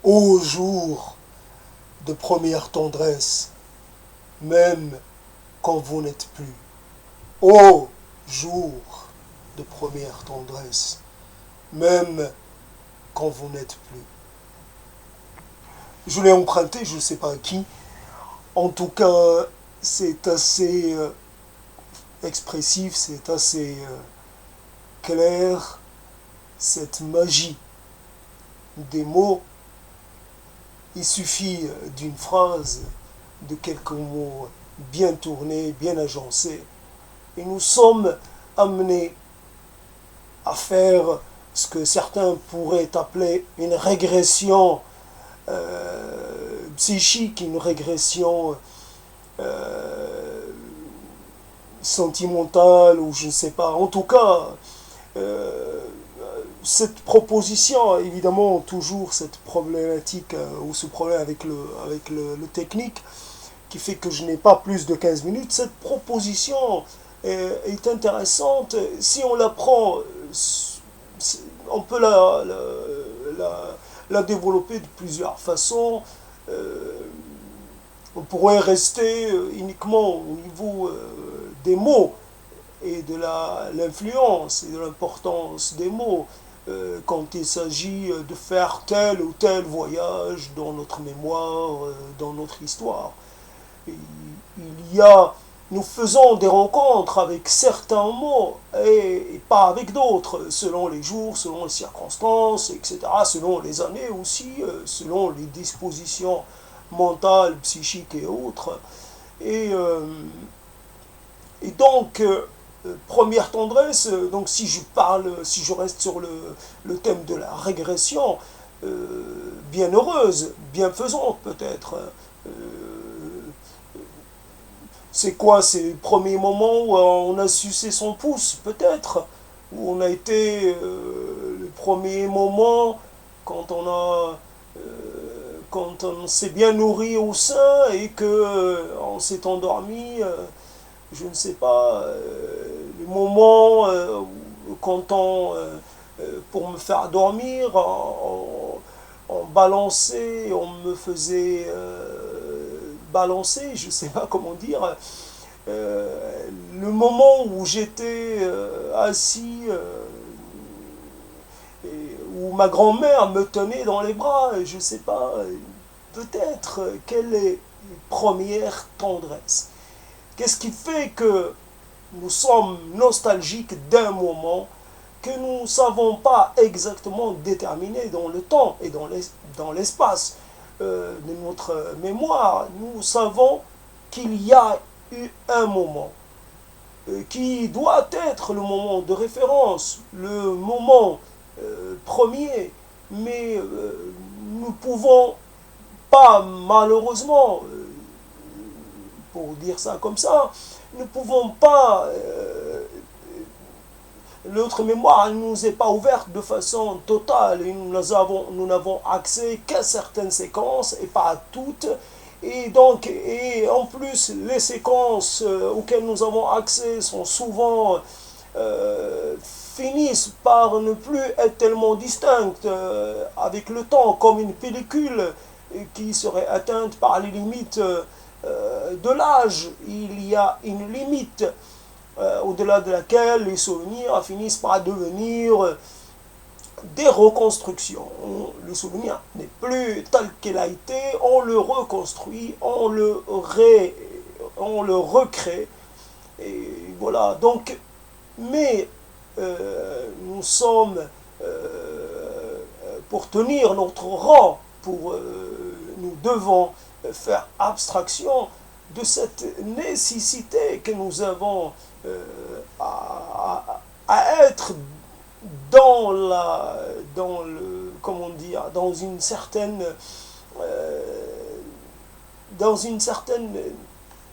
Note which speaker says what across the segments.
Speaker 1: Ô jour de première tendresse, même quand vous n'êtes plus. Ô jour de première tendresse, même quand vous n'êtes plus. Je l'ai emprunté, je ne sais pas à qui. En tout cas, c'est assez expressif, c'est assez clair, cette magie des mots. Il suffit d'une phrase, de quelques mots bien tournés, bien agencés, et nous sommes amenés à faire ce que certains pourraient appeler une régression psychique, une régression euh, sentimentale, ou je ne sais pas. En tout cas, euh, cette proposition, évidemment, toujours cette problématique ou ce problème avec le technique qui fait que je n'ai pas plus de 15 minutes, cette proposition est intéressante. Si on la prend, on peut la, la développer de plusieurs façons. Euh, on pourrait rester uniquement au niveau des mots et de l'influence et de l'importance des mots quand il s'agit de faire tel ou tel voyage dans notre mémoire, dans notre histoire. Il y a, nous faisons des rencontres avec certains mots et pas avec d'autres, selon les jours, selon les circonstances, etc., selon les années aussi, selon les dispositions mentales, psychiques et autres. Et, euh, et donc, première tendresse, donc si je parle, si je reste sur le thème de la régression, bienheureuse, bienfaisante peut-être. Euh, c'est quoi ces premiers moments où on a sucé son pouce, peut-être, où on a été le premier moment quand quand on s'est bien nourri au sein et que on s'est endormi, je ne sais pas, le moment quand pour me faire dormir, on balançait, on me faisait balancer, je ne sais pas comment dire, le moment où j'étais assis, où ma grand-mère me tenait dans les bras, je ne sais pas, peut-être, quelle est une première tendresse. Qu'est-ce qui fait que nous sommes nostalgiques d'un moment que nous ne savons pas exactement déterminer dans le temps et dans l'espace de notre mémoire. Nous savons qu'il y a eu un moment qui doit être le moment de référence, le moment premier, mais nous ne pouvons pas, malheureusement, pour dire ça comme ça, nous ne pouvons pas notre mémoire ne nous est pas ouverte de façon totale et nous n'avons accès qu'à certaines séquences et pas à toutes. Et donc, et en plus, les séquences auxquelles nous avons accès sont souvent finissent par ne plus être tellement distinctes avec le temps, comme une pellicule qui serait atteinte par les limites de l'âge. Il y a une limite au-delà de laquelle les souvenirs finissent par devenir des reconstructions. Le souvenir n'est plus tel qu'il a été, on le reconstruit, on le recrée. Et voilà, donc, mais nous sommes, pour tenir notre rang, nous devons faire abstraction de cette nécessité que nous avons à être dans le, comment dire, dans une certaine,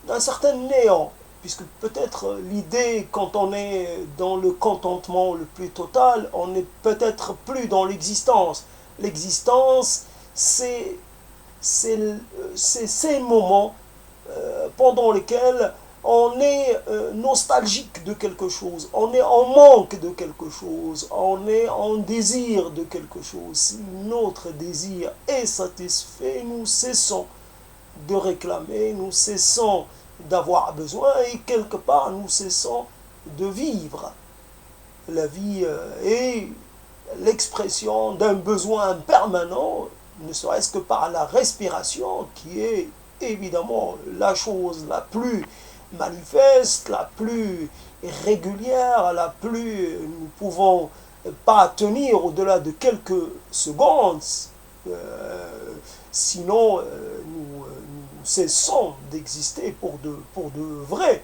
Speaker 1: un certain néant, puisque peut-être l'idée, quand on est dans le contentement le plus total, on n'est peut-être plus dans l'existence. L'existence, c'est ces moments pendant lesquels on est nostalgique de quelque chose, on est en manque de quelque chose, on est en désir de quelque chose. Si notre désir est satisfait, nous cessons de réclamer, nous cessons d'avoir besoin et quelque part nous cessons de vivre. La vie est l'expression d'un besoin permanent, ne serait-ce que par la respiration, qui est évidemment la chose la plus manifeste, la plus régulière, la plus... Nous ne pouvons pas tenir au-delà de quelques secondes, sinon nous cessons d'exister pour de vrai.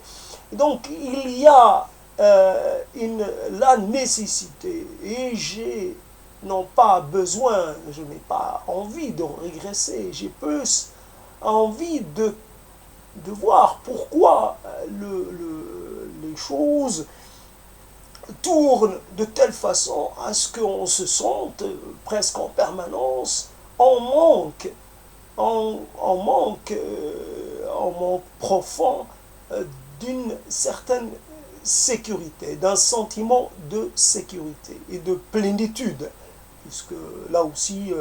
Speaker 1: Donc il y a la nécessité, et j'ai non pas besoin, je n'ai pas envie de régresser, j'ai plus envie de voir pourquoi les choses tournent de telle façon à ce qu'on se sente presque en permanence en manque, en manque profond d'une certaine sécurité, d'un sentiment de sécurité et de plénitude, puisque là aussi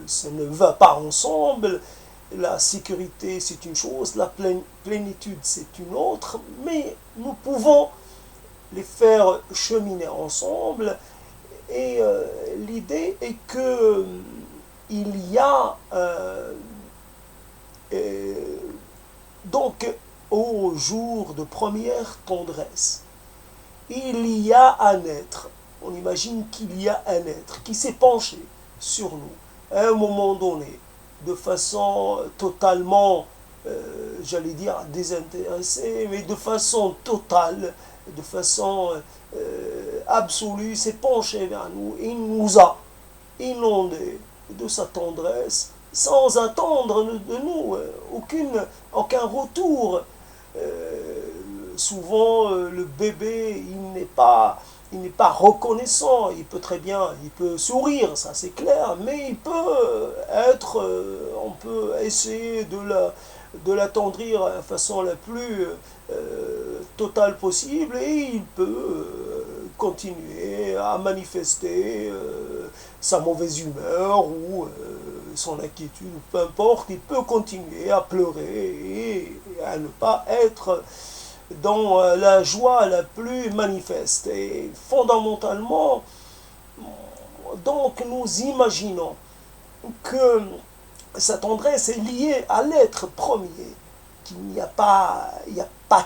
Speaker 1: ça ne va pas ensemble. La sécurité c'est une chose, la plénitude c'est une autre, mais nous pouvons les faire cheminer ensemble, et l'idée est que il y a donc au jour de première tendresse, il y a un être, on imagine qu'il y a un être qui s'est penché sur nous à un moment donné, de façon totalement, j'allais dire désintéressée, mais de façon totale, de façon absolue, s'est penché vers nous et nous a inondés de sa tendresse, sans attendre de nous aucun retour. Souvent, le bébé, il n'est pas reconnaissant. Il peut très bien, il peut sourire, ça c'est clair, mais il peut être, on peut essayer de l'attendrir de la façon la plus totale possible, et il peut continuer à manifester sa mauvaise humeur ou son inquiétude, peu importe, il peut continuer à pleurer et à ne pas être dans la joie la plus manifeste. Et fondamentalement, donc nous imaginons que sa tendresse est liée à l'être premier, qu'il n'y a pas,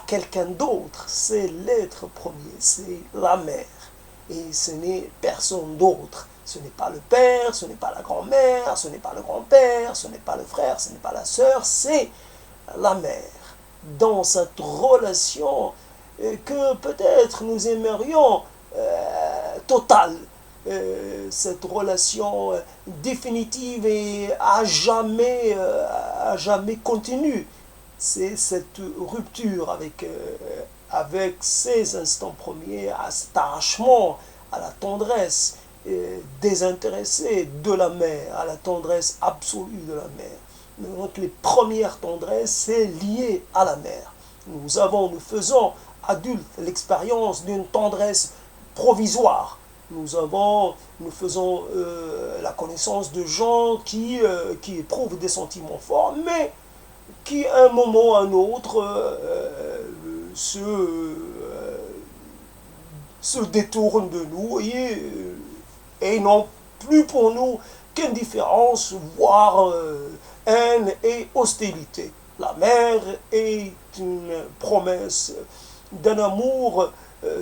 Speaker 1: quelqu'un d'autre, c'est l'être premier, c'est la mère, et ce n'est personne d'autre. Ce n'est pas le père, ce n'est pas la grand-mère, ce n'est pas le grand-père, ce n'est pas le frère, ce n'est pas la sœur, c'est la mère. Dans cette relation que peut-être nous aimerions totale, cette relation définitive et à jamais continue. C'est cette rupture avec ces instants premiers, à cet arrachement à la tendresse désintéressée de la mère, à la tendresse absolue de la mère. Donc les premières tendresses, c'est lié à la mère. Nous faisons adultes l'expérience d'une tendresse provisoire. Nous faisons la connaissance de gens qui éprouvent des sentiments forts, mais qui à un moment ou à un autre se détournent de nous et n'ont plus pour nous qu'indifférence, voire haine et hostilité. La mère est une promesse d'un amour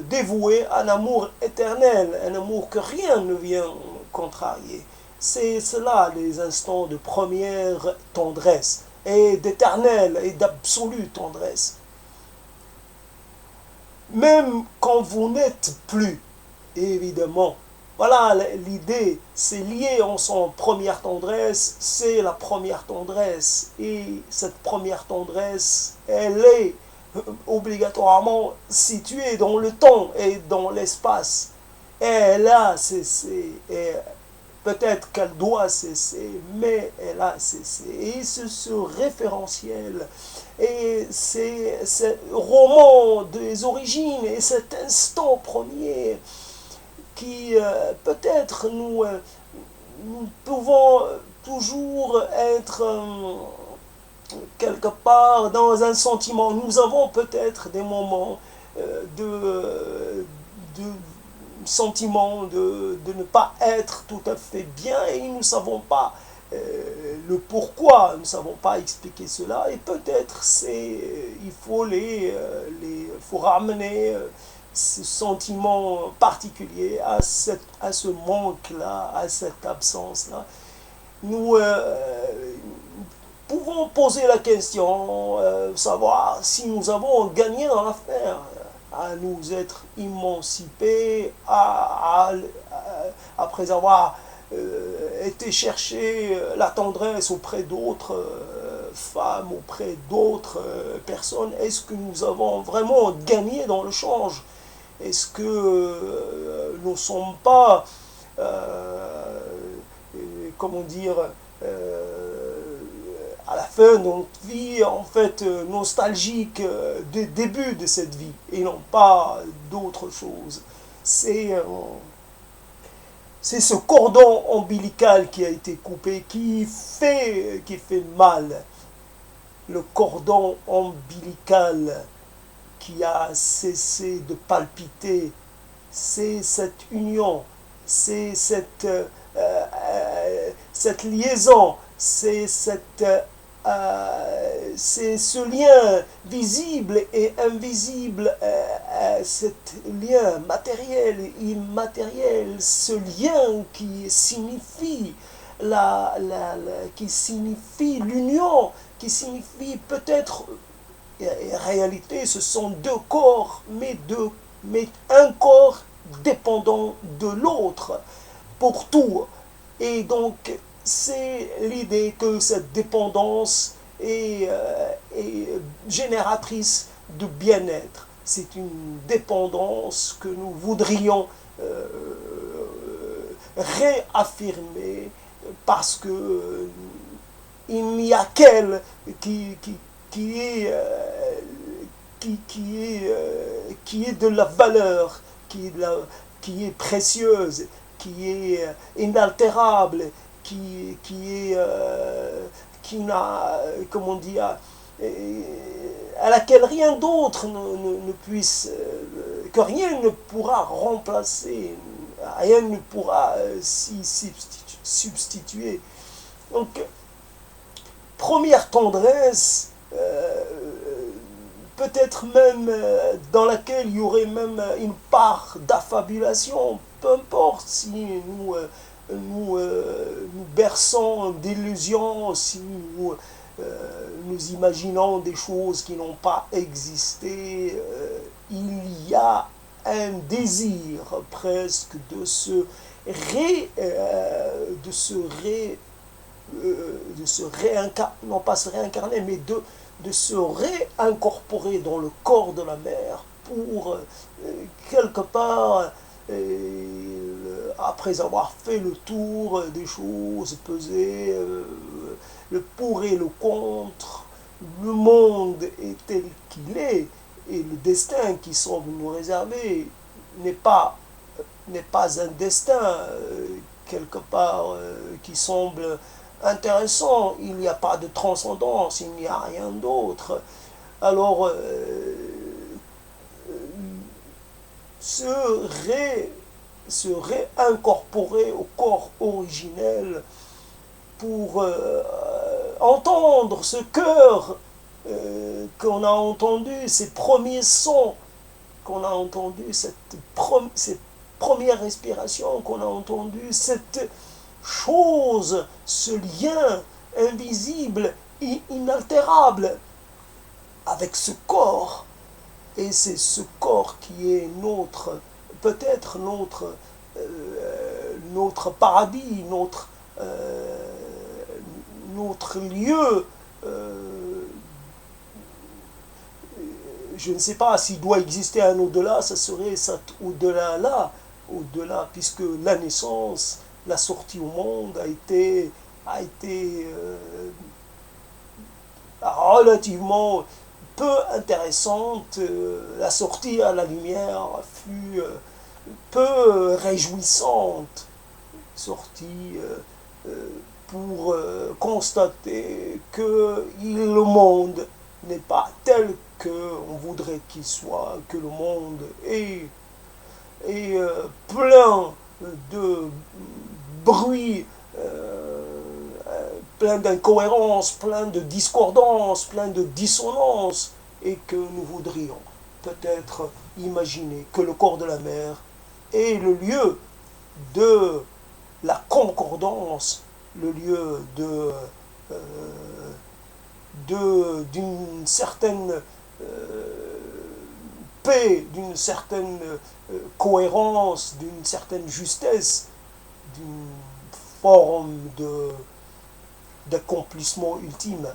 Speaker 1: dévoué, un amour éternel, un amour que rien ne vient contrarier. C'est cela les instants de première tendresse, et d'éternelle et d'absolue tendresse. Même quand vous n'êtes plus, évidemment, voilà l'idée, c'est lié ensemble. Première tendresse, c'est la première tendresse. Et cette première tendresse, elle est obligatoirement située dans le temps et dans l'espace. Et là, peut-être qu'elle doit cesser, mais elle a cessé. Et ce référentiel, et ce roman des origines, et cet instant premier, qui peut-être nous pouvons toujours être quelque part dans un sentiment. Nous avons peut-être des moments de sentiment de ne pas être tout à fait bien et nous ne savons pas le pourquoi, nous ne savons pas expliquer cela et peut-être il faut faut ramener ce sentiment particulier à ce manque-là, à cette absence-là. Nous pouvons poser la question, savoir si nous avons gagné dans l'affaire, à nous être émancipés, après avoir été chercher la tendresse auprès d'autres femmes, auprès d'autres personnes. Est-ce que nous avons vraiment gagné dans le change? Est-ce que nous ne sommes pas, comment dire, à la fin de notre vie, en fait, nostalgique du début de cette vie, et non pas d'autre chose. C'est ce cordon ombilical qui a été coupé, qui fait mal. Le cordon ombilical qui a cessé de palpiter, c'est cette union, c'est cette liaison, c'est ce lien visible et invisible, cet lien matériel et immatériel, ce lien qui signifie qui signifie l'union, qui signifie peut-être, en réalité, ce sont deux corps, mais un corps dépendant de l'autre pour tout. Et donc, c'est l'idée que cette dépendance est génératrice de bien-être. C'est une dépendance que nous voudrions réaffirmer parce que il n'y a qu'elle qui est de la valeur, qui est précieuse, qui est inaltérable, qui n'a, comment dire, à laquelle rien d'autre ne puisse, que rien ne pourra remplacer, rien ne pourra s'y substituer. Donc, première tendresse, peut-être même dans laquelle il y aurait même une part d'affabulation, peu importe si nous berçons d'illusions, si nous imaginons des choses qui n'ont pas existé, il y a un désir presque de se réincarner, non pas se réincarner, mais de se réincorporer dans le corps de la mère pour quelque part, après avoir fait le tour des choses, peser le pour et le contre, le monde est tel qu'il est, et le destin qui semble nous réserver n'est pas un destin quelque part qui semble intéressant. Il n'y a pas de transcendance, il n'y a rien d'autre. Alors, se réincorporer au corps originel pour entendre ce cœur qu'on a entendu, ces premiers sons qu'on a entendus, ces premières respirations qu'on a entendues, cette chose, ce lien invisible et inaltérable avec ce corps. Et c'est ce corps qui est peut-être notre paradis, notre lieu. Je ne sais pas s'il doit exister un au-delà, ça serait cet au-delà-là, au-delà, puisque la naissance la sortie au monde a été relativement peu intéressante. La sortie à la lumière fut peu réjouissante. Sortie pour constater que le monde n'est pas tel qu'on voudrait qu'il soit, que le monde est plein de bruit, plein d'incohérences, plein de discordances, plein de dissonances, et que nous voudrions peut-être imaginer que le corps de la mer est le lieu de la concordance, le lieu d'une certaine paix, d'une certaine cohérence, d'une certaine justesse, d'une forme d'accomplissement ultime.